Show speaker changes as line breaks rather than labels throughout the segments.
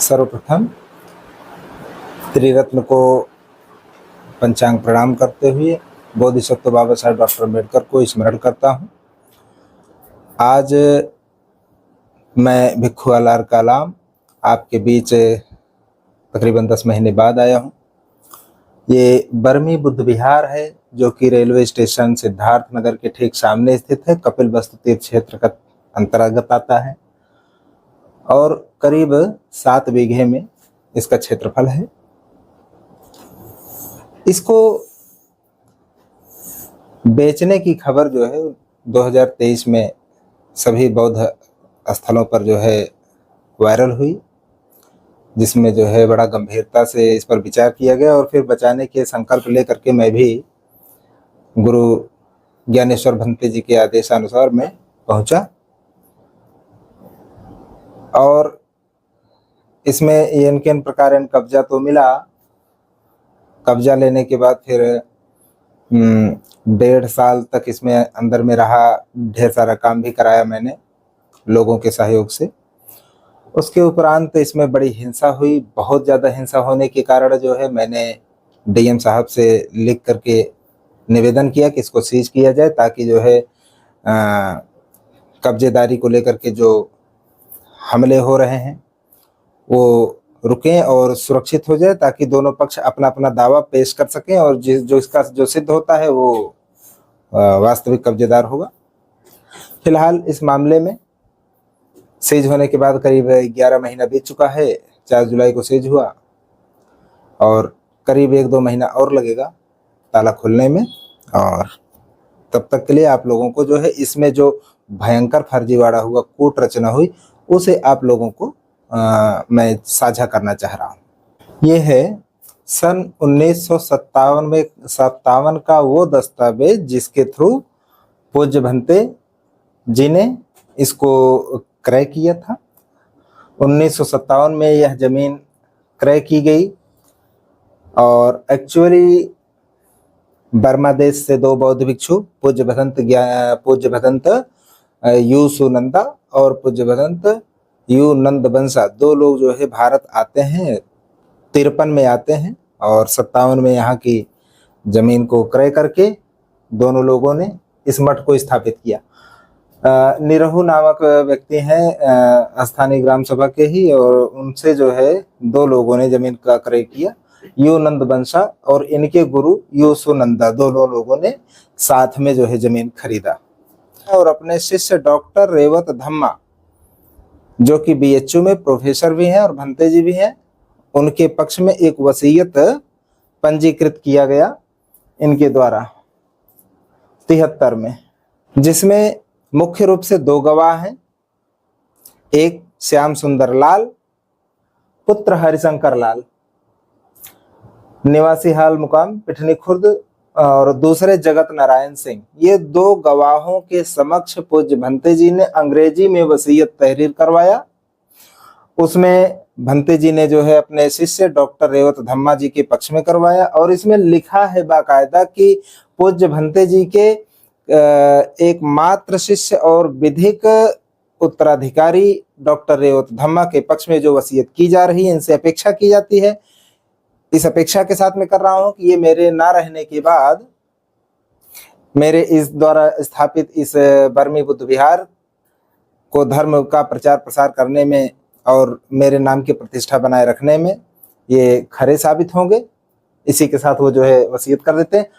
सर्वप्रथम त्रिरत्न को पंचांग प्रणाम करते हुए बोधिसत्व बाबा साहेब डॉक्टर अम्बेडकर को स्मरण करता हूँ। आज मैं भिक्खु अलार कालाम आपके बीच तकरीबन 10 महीने बाद आया हूँ। ये बरमी बुद्ध विहार है जो कि रेलवे स्टेशन सिद्धार्थ नगर के ठीक सामने स्थित है। कपिल वस्तु तीर्थ क्षेत्र का अंतर्गत आता है और करीब 7 बीघे में इसका क्षेत्रफल है। इसको बेचने की खबर जो है 2023 में सभी बौद्ध स्थलों पर जो है वायरल हुई, जिसमें जो है बड़ा गंभीरता से इस पर विचार किया गया और फिर बचाने के संकल्प लेकर के मैं भी गुरु ज्ञानेश्वर भंते जी के आदेशानुसार मैं पहुंचा और इसमें इन प्रकार कब्जा तो मिला। कब्जा लेने के बाद फिर 1.5 साल तक इसमें अंदर में रहा। ढेर सारा काम भी कराया मैंने लोगों के सहयोग से। उसके उपरांत इसमें बड़ी हिंसा हुई। बहुत ज़्यादा हिंसा होने के कारण जो है मैंने डीएम साहब से लिख करके निवेदन किया कि इसको सीज किया जाए ताकि जो है कब्जेदारी को लेकर के जो हमले हो रहे हैं वो रुकें और सुरक्षित हो जाए, ताकि दोनों पक्ष अपना अपना दावा पेश कर सकें और जो इसका जो सिद्ध होता है वो वास्तविक कब्जेदार होगा। फिलहाल इस मामले में सीज होने के बाद करीब 11 महीना बीत चुका है। 4 जुलाई को सीज हुआ और करीब 1-2 महीना और लगेगा ताला खुलने में। और तब तक के लिए आप लोगों को जो है इसमें जो भयंकर फर्जीवाड़ा हुआ, कूट रचना हुई, उसे आप लोगों को मैं साझा करना चाह रहा हूँ। ये है सन 1957 का वो दस्तावेज जिसके थ्रू पूज्य भंते जी ने इसको क्रय किया था। 1957 में यह जमीन क्रय की गई और एक्चुअली बर्मा देश से 2 बौद्ध भिक्षु पूज्य भदंत यू सुनंदा और पूज्य भदंत यू नंद बंसा 2 लोग जो है भारत आते हैं। 53 में आते हैं और 57 में यहाँ की जमीन को क्रय करके दोनों लोगों ने इस मठ को स्थापित किया। निरहु नामक व्यक्ति हैं स्थानीय ग्राम सभा के ही, और उनसे जो है 2 लोगों ने जमीन का क्रय किया। यू नंद बंसा और इनके गुरु यू सुनंदा दोनों लोगों ने साथ में जो है जमीन खरीदा और अपने शिष्य डॉक्टर रेवत धम्मा जो कि बीएचयू में प्रोफेसर भी हैं और भंते जी भी हैं, उनके पक्ष में एक वसीयत पंजीकृत किया गया इनके द्वारा 73 में, जिसमें मुख्य रूप से 2 गवाह हैं। एक श्याम सुंदर लाल पुत्र हरिशंकर लाल निवासी हाल मुकाम पिठनी खुर्द और दूसरे जगत नारायण सिंह। ये 2 गवाहों के समक्ष पूज्य भंते जी ने अंग्रेजी में वसीयत तहरीर करवाया। उसमें भंते जी ने जो है अपने शिष्य डॉक्टर रेवत धम्मा जी के पक्ष में करवाया और इसमें लिखा है बाकायदा कि पूज्य भंते जी के एकमात्र शिष्य और विधिक उत्तराधिकारी डॉक्टर रेवत धम्मा के पक्ष में जो वसीयत की जा रही है, इनसे अपेक्षा की जाती है। इस अपेक्षा के साथ मैं कर रहा हूं कि ये मेरे ना रहने के बाद मेरे इस द्वारा स्थापित इस बरमी बुद्ध विहार को धर्म का प्रचार प्रसार करने में और मेरे नाम की प्रतिष्ठा बनाए रखने में ये खरे साबित होंगे। इसी के साथ वो जो है वसीयत कर देते हैं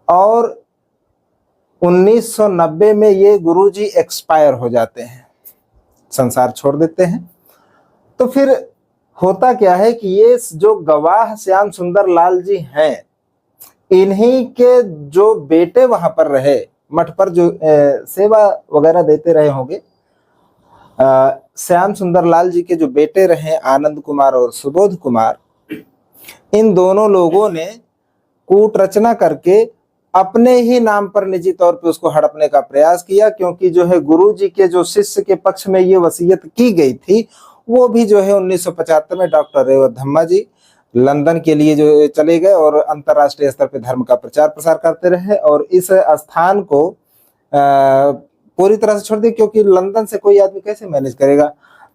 और 1990 में ये गुरुजी एक्सपायर हो जाते हैं, संसार छोड़ देते हैं। तो फिर होता क्या है कि ये जो गवाह श्याम सुंदर लाल जी हैं, इन्हीं के जो बेटे वहां पर रहे, मठ पर जो सेवा वगैरह देते रहे होंगे, श्याम सुंदर लाल जी के जो बेटे रहे आनंद कुमार और सुबोध कुमार, इन दोनों लोगों ने कूट रचना करके अपने ही नाम पर निजी तौर पे उसको हड़पने का प्रयास किया, क्योंकि जो है गुरु जी के जो शिष्य के पक्ष में ये वसीयत की गई थी वो भी जो है 1975 में डॉक्टर रेवत धम्मा जी लंदन के लिए जो चले गए और अंतर्राष्ट्रीय स्तर पे धर्म का प्रचार प्रसार करते रहे और इस स्थान को पूरी तरह से छोड़ दिया, क्योंकि लंदन से कोई आदमी कैसे मैनेज करेगा।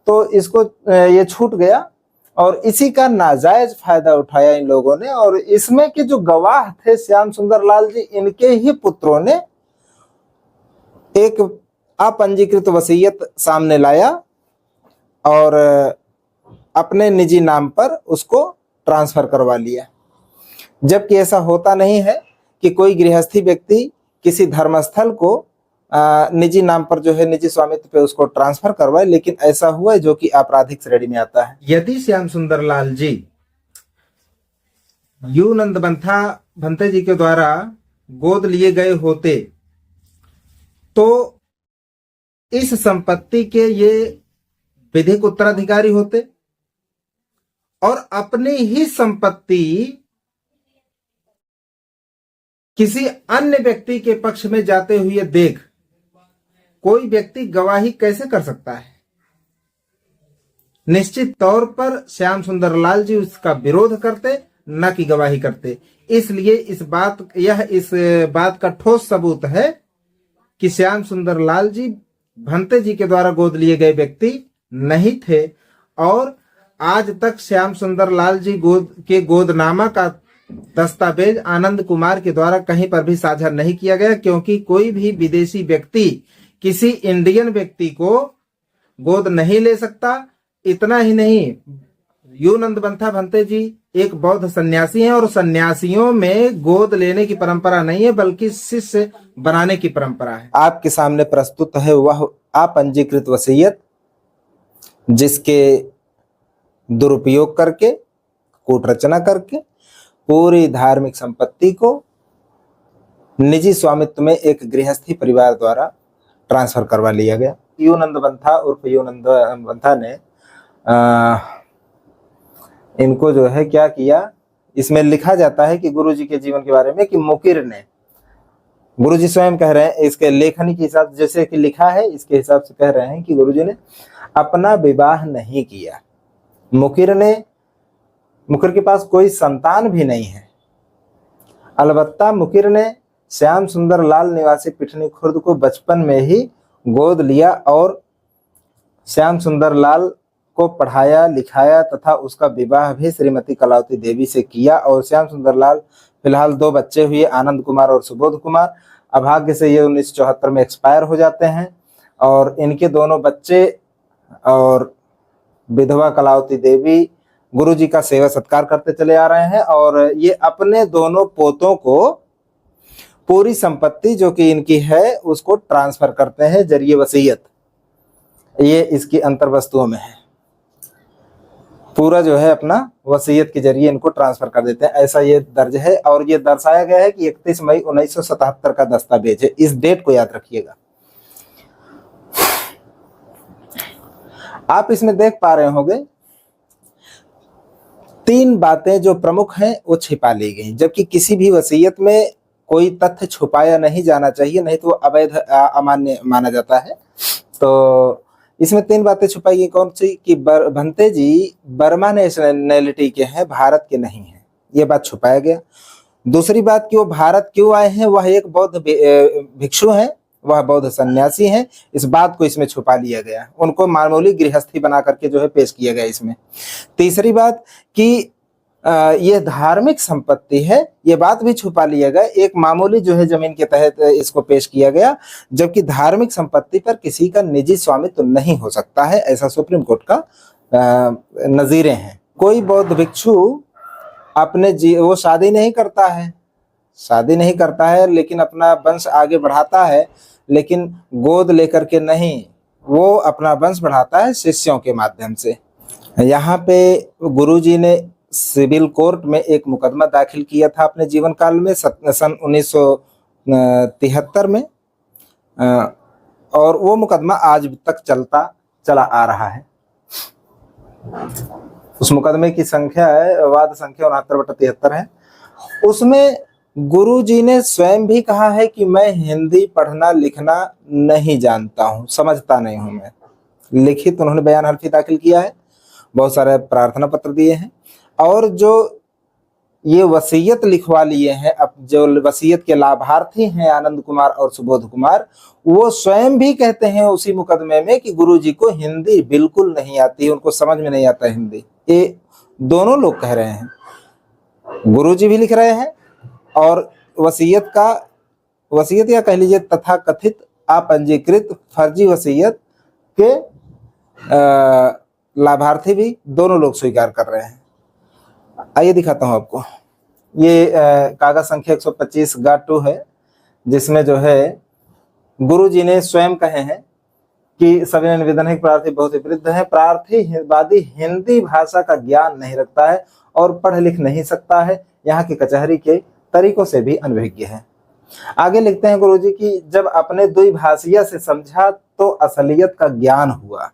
तो इसको ये छूट गया और इसी का नाजायज फायदा उठाया इन लोगों ने। और इसमें के जो गवाह थे श्याम सुंदर लाल जी, इनके ही पुत्रों ने एक अपंजीकृत वसीयत सामने लाया और अपने निजी नाम पर उसको ट्रांसफर करवा लिया। जबकि ऐसा होता नहीं है कि कोई गृहस्थी व्यक्ति किसी धर्मस्थल को निजी नाम पर जो है निजी स्वामित्व पे उसको ट्रांसफर करवाए, लेकिन ऐसा हुआ है जो कि आपराधिक श्रेणी में आता है। यदि श्याम सुंदर लाल जी यू नंद भंते जी के द्वारा गोद लिए गए होते तो इस संपत्ति के ये विधिक उत्तराधिकारी होते और अपनी ही संपत्ति किसी अन्य व्यक्ति के पक्ष में जाते हुए देख कोई व्यक्ति गवाही कैसे कर सकता है? निश्चित तौर पर श्याम सुंदर लाल जी उसका विरोध करते, न कि गवाही करते। इसलिए इस बात का ठोस सबूत है कि श्याम सुंदर लाल जी भंते जी के द्वारा गोद लिए गए व्यक्ति नहीं थे और आज तक श्याम सुंदर लाल जी गोदनामा का दस्तावेज आनंद कुमार के द्वारा कहीं पर भी साझा नहीं किया गया, क्योंकि कोई भी विदेशी व्यक्ति किसी इंडियन व्यक्ति को गोद नहीं ले सकता। इतना ही नहीं, यू नंदबंथा भंते जी एक बौद्ध सन्यासी हैं और सन्यासियों में गोद लेने की परंपरा नहीं है बल्कि शिष्य बनाने की परंपरा है। आपके सामने प्रस्तुत है वह अपंजीकृत वसीयत जिसके दुरुपयोग करके, कूट रचना करके पूरी धार्मिक संपत्ति को निजी स्वामित्व में एक गृहस्थी परिवार द्वारा ट्रांसफर करवा लिया गया। यू नंदबंथा उर्फ यू नंदबंथा ने इनको जो है क्या किया, इसमें लिखा जाता है कि गुरुजी के जीवन के बारे में कि मुकिर ने, गुरुजी स्वयं कह रहे हैं इसके लेखन के हिसाब से जैसे कि लिखा है इसके हिसाब से कह रहे हैं कि गुरुजी ने अपना विवाह नहीं किया। मुकिर के पास कोई संतान भी नहीं है। अलबत्ता मुकिर ने श्याम सुंदर लाल निवासी पिठनी खुर्द को बचपन में ही गोद लिया और श्याम सुंदर लाल को पढ़ाया लिखाया तथा उसका विवाह भी श्रीमती कलावती देवी से किया। और श्याम सुंदर लाल फिलहाल 2 बच्चे हुए, आनंद कुमार और सुबोध कुमार। अभाग्य से ये 1974 में एक्सपायर हो जाते हैं और इनके दोनों बच्चे और विधवा कलावती देवी गुरुजी का सेवा सत्कार करते चले आ रहे हैं और ये अपने दोनों पोतों को पूरी संपत्ति जो कि इनकी है उसको ट्रांसफर करते हैं जरिए वसीयत। ये इसकी अंतर वस्तुओं में है, पूरा जो है अपना वसीयत के जरिए इनको ट्रांसफर कर देते हैं, ऐसा ये दर्ज है। और ये दर्शाया गया है कि 31 मई 1977 का दस्तावेज है, इस डेट को याद रखिएगा। आप इसमें देख पा रहे होंगे 3 बातें जो प्रमुख हैं वो छिपा ली गई, जबकि किसी भी वसीयत में कोई तथ्य छुपाया नहीं जाना चाहिए, नहीं तो अवैध अमान्य माना जाता है। तो इसमें 3 बातें छुपाई गई। कौन सी? कि भंते जी बर्मा नेशनैलिटी के हैं, भारत के नहीं हैं, ये बात छुपाया गया। दूसरी बात कि वो भारत क्यों आए हैं, वह एक बौद्ध भिक्षु हैं, वह बौद्ध सन्यासी हैं, इस बात को इसमें छुपा लिया गया, उनको मामूली गृहस्थी बना करके जो है पेश किया गया इसमें। तीसरी बात कि ये धार्मिक संपत्ति है, ये बात भी छुपा लिया गया, एक मामूली जो है जमीन के तहत इसको पेश किया गया, जबकि धार्मिक संपत्ति पर किसी का निजी स्वामित्व नहीं हो सकता है, ऐसा सुप्रीम कोर्ट का नजीरें हैं। कोई बौद्ध भिक्षु अपने वो शादी नहीं करता है लेकिन अपना वंश आगे बढ़ाता है, लेकिन गोद लेकर के नहीं, वो अपना वंश बढ़ाता है शिष्यों के माध्यम से। यहाँ पे गुरुजी ने सिविल कोर्ट में एक मुकदमा दाखिल किया था अपने जीवन काल में सन 1973 में, और वो मुकदमा आज तक चला आ रहा है। उस मुकदमे की संख्या है, वाद संख्या 69/73 है। उसमें गुरुजी ने स्वयं भी कहा है कि मैं हिंदी पढ़ना लिखना नहीं जानता हूँ, समझता नहीं हूँ मैं। लिखित उन्होंने बयान हल्फी दाखिल किया है, बहुत सारे प्रार्थना पत्र दिए हैं। और जो ये वसीयत लिखवा लिए हैं। अब जो वसीयत के लाभार्थी हैं आनंद कुमार और सुबोध कुमार, वो स्वयं भी कहते हैं उसी मुकदमे में कि गुरुजी को हिंदी बिल्कुल नहीं आती, उनको समझ में नहीं आता हिंदी। ये दोनों लोग कह रहे हैं, गुरुजी भी लिख रहे हैं और वसीयत या कह लीजिए तथाकथित अपंजीकृत फर्जी वसीयत के लाभार्थी भी दोनों लोग स्वीकार कर रहे हैं। आइए दिखाता हूं आपको। ये कागज संख्या 125-2 है, जिसमें जो है गुरुजी ने स्वयं कहे हैं कि सविनय निवेदन है कि प्रार्थी बहुत ही वृद्ध है, प्रार्थीवादी हिंदी भाषा का ज्ञान नहीं रखता है और पढ़ लिख नहीं सकता है, यहाँ की कचहरी के तरीकों से भी अनभिज्ञ है। आगे लिखते हैं गुरुजी की जब अपने द्विभाषिया से समझा तो असलियत का ज्ञान हुआ।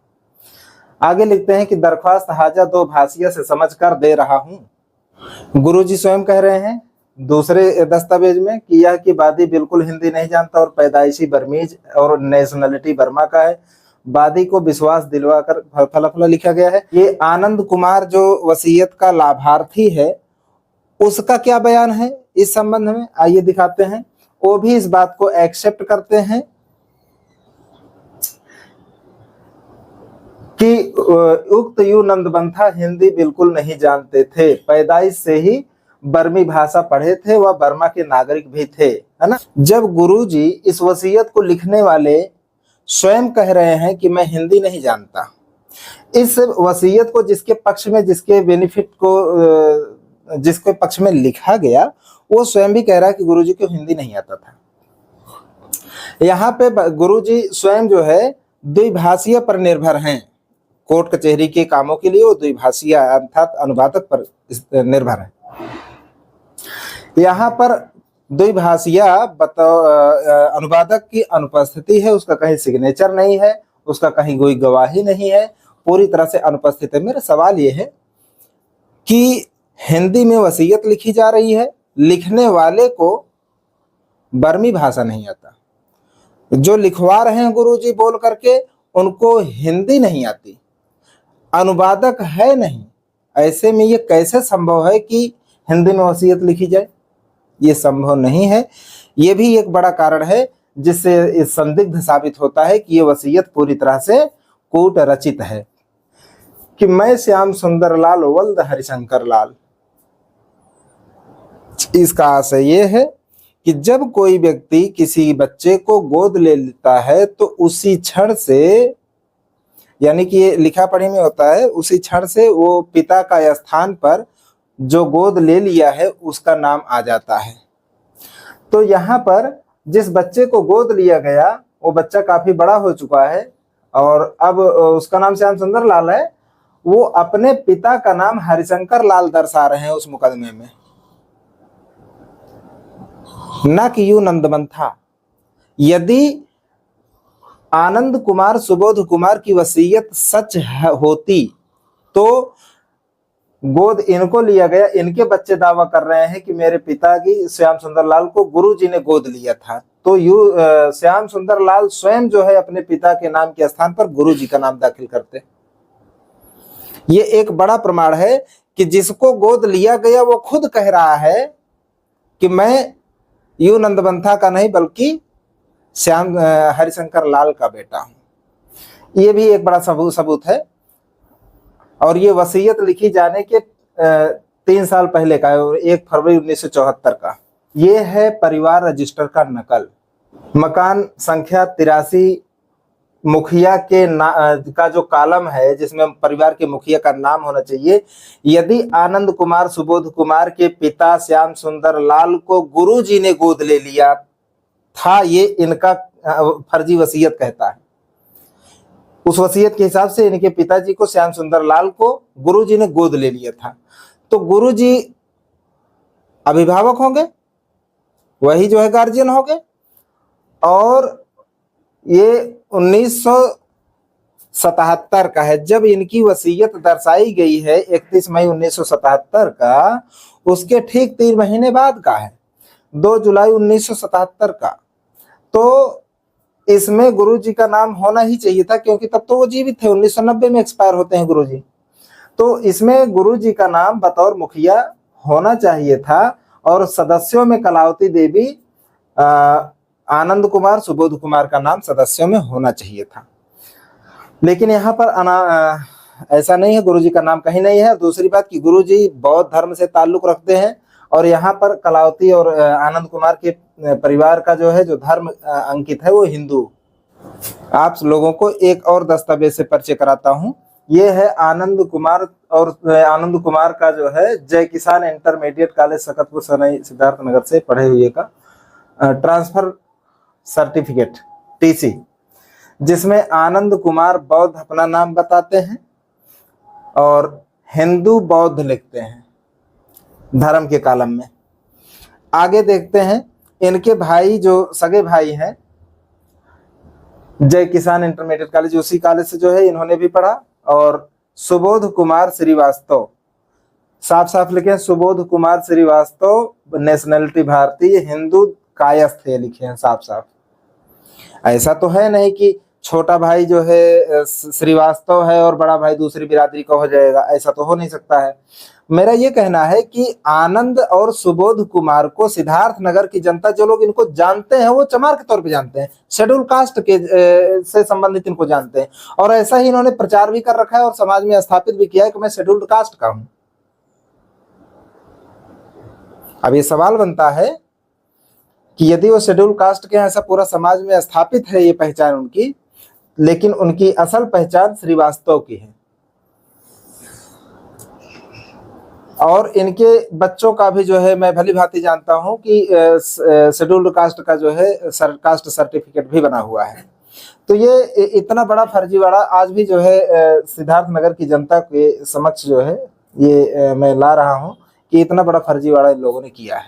आगे लिखते हैं कि दरख्वास्त हाजा 2 भाषिया से समझ कर दे रहा हूं। गुरुजी स्वयं कह रहे हैं दूसरे दस्तावेज में कि यह कि वादी बिल्कुल हिंदी नहीं जानता और पैदाइशी बर्मीज और नेशनलिटी बर्मा का है। वादी को विश्वास दिलवाकर फला लिखा गया है। ये आनंद कुमार जो वसीयत का लाभार्थी है उसका क्या बयान है इस संबंध में, आइए दिखाते हैं। वो भी इस बात को एक्सेप्ट करते हैं कि उक्त यू नंदबंथा हिंदी बिल्कुल नहीं जानते थे, पैदाइश से ही बर्मी भाषा पढ़े थे, वह बर्मा के नागरिक भी थे, है ना। जब गुरुजी इस वसीयत को लिखने वाले स्वयं कह रहे हैं कि मैं हिंदी नहीं जानता, इस वसीयत को जिसके पक्ष में जिसके बेनिफिट को जिसके पक्ष में लिखा गया वो स्वयं भी कह रहा है कि गुरुजी को हिंदी नहीं आता था। यहाँ पे गुरुजी स्वयं जो है द्विभाषीय पर निर्भर हैं, कोर्ट कचहरी के कामों के लिए वो द्विभाषीय अर्थात अनुवादक पर निर्भर है। यहाँ पर द्विभाषीय अनुवादक की अनुपस्थिति है, उसका कहीं सिग्नेचर नहीं है, उसका कहीं कोई गवाही नहीं है, पूरी तरह से अनुपस्थित है। मेरा सवाल ये है कि हिंदी में वसीयत लिखी जा रही है, लिखने वाले को बर्मी भाषा नहीं आता, जो लिखवा रहे हैं गुरुजी बोल करके उनको हिंदी नहीं आती, अनुवादक है नहीं। ऐसे में ये कैसे संभव है कि हिंदी में वसीयत लिखी जाए? ये संभव नहीं है। ये भी एक बड़ा कारण है जिससे संदिग्ध साबित होता है कि ये वसीयत पूरी तरह से कूट रचित है कि मैं श्याम सुंदर लाल वल्द हरिशंकर लाल। इसका आशय ये है कि जब कोई व्यक्ति किसी बच्चे को गोद ले लेता है तो उसी क्षण से, यानी कि ये लिखा पढ़ी में होता है, उसी क्षण से वो पिता का स्थान पर जो गोद ले लिया है उसका नाम आ जाता है। तो यहाँ पर जिस बच्चे को गोद लिया गया वो बच्चा काफी बड़ा हो चुका है और अब उसका नाम श्याम सुंदर लाल है, वो अपने पिता का नाम हरिशंकर लाल दर्शा रहे हैं उस मुकदमे में, न कि यू नंदबंथा। यदि आनंद कुमार सुबोध कुमार की वसीयत सच होती तो गोद इनको लिया गया, इनके बच्चे दावा कर रहे हैं कि मेरे पिताजी श्याम सुंदर लाल को गुरुजी ने गोद लिया था, तो श्याम सुंदर लाल स्वयं जो है अपने पिता के नाम के स्थान पर गुरुजी का नाम दाखिल करते। ये एक बड़ा प्रमाण है कि जिसको गोद लिया गया वो खुद कह रहा है कि मैं यू नंदबंथा का नहीं बल्कि श्याम हरिशंकर लाल का बेटा हूं। ये भी एक बड़ा सबूत है। और ये वसीयत लिखी जाने के 3 साल पहले का है, 1 फरवरी 1974 का। ये है परिवार रजिस्टर का नकल। मकान संख्या 83 मुखिया के का जो कॉलम है जिसमें परिवार के मुखिया का नाम होना चाहिए, यदि आनंद कुमार सुबोध कुमार के पिता श्याम सुंदर लाल को गुरुजी ने गोद ले लिया था, ये इनका फर्जी वसीयत कहता है। उस वसीयत के हिसाब से इनके पिताजी को श्याम सुंदर लाल को गुरुजी ने गोद ले लिया था, तो गुरुजी अभिभावक होंगे, वही जो है गार्जियन होंगे। और ये 1977 का है जब इनकी वसीयत दर्शाई गई है, 31 मई 1977 का, उसके ठीक 3 महीने बाद का है, 2 जुलाई 1977 का। तो इसमें गुरुजी का नाम होना ही चाहिए था क्योंकि तब तो वो जीवित थे, 1990 में एक्सपायर होते हैं गुरुजी। तो इसमें गुरुजी का नाम बतौर मुखिया होना चाहिए था और सदस्यों में कलावती देवी, आनंद कुमार, सुबोध कुमार का नाम सदस्यों में होना चाहिए था। लेकिन यहाँ पर ऐसा नहीं है, गुरुजी का नाम कहीं नहीं है। दूसरी बात कि गुरुजी बौद्ध धर्म से ताल्लुक रखते हैं और यहाँ पर कलावती और आनंद कुमार के परिवार का जो है जो धर्म अंकित है वो हिंदू। आप लोगों को एक और दस्तावेज से परिचय कराता हूँ। ये है आनंद कुमार, और आनंद कुमार का जो है जय किसान इंटरमीडिएट कॉलेज सकतपुर सराय सिद्धार्थनगर से पढ़े हुए का ट्रांसफर सर्टिफिकेट टीसी, जिसमें आनंद कुमार बौद्ध अपना नाम बताते हैं और हिंदू बौद्ध लिखते हैं धर्म के कॉलम में। आगे देखते हैं, इनके भाई जो सगे भाई हैं, जय किसान इंटरमीडिएट कॉलेज उसी कॉलेज से जो है इन्होंने भी पढ़ा, और सुबोध कुमार श्रीवास्तव, साफ साफ लिखे सुबोध कुमार श्रीवास्तव, नेशनलिटी भारतीय, हिंदू कायस्थ है, लिखे हैं साफ साफ। ऐसा तो है नहीं कि छोटा भाई जो है श्रीवास्तव है और बड़ा भाई दूसरी बिरादरी का हो जाएगा, ऐसा तो हो नहीं सकता है। मेरा ये कहना है कि आनंद और सुबोध कुमार को सिद्धार्थ नगर की जनता, जो लोग इनको जानते हैं वो चमार के तौर पे जानते हैं, शेड्यूल कास्ट के से संबंधित इनको जानते हैं, और ऐसा ही इन्होंने प्रचार भी कर रखा है और समाज में स्थापित भी किया है कि मैं शेड्यूल्ड कास्ट का हूं। अब ये सवाल बनता है कि यदि वो शेड्यूल कास्ट के हैं, ऐसा पूरा समाज में स्थापित है ये पहचान उनकी, लेकिन उनकी असल पहचान श्रीवास्तव की है। और इनके बच्चों का भी जो है मैं भली भांति जानता हूं कि शेड्यूल्ड कास्ट का जो है कास्ट सर्टिफिकेट भी बना हुआ है। तो ये इतना बड़ा फर्जीवाड़ा आज भी जो है सिद्धार्थ नगर की जनता के समक्ष जो है ये मैं ला रहा हूं कि इतना बड़ा फर्जीवाड़ा इन लोगों ने किया है।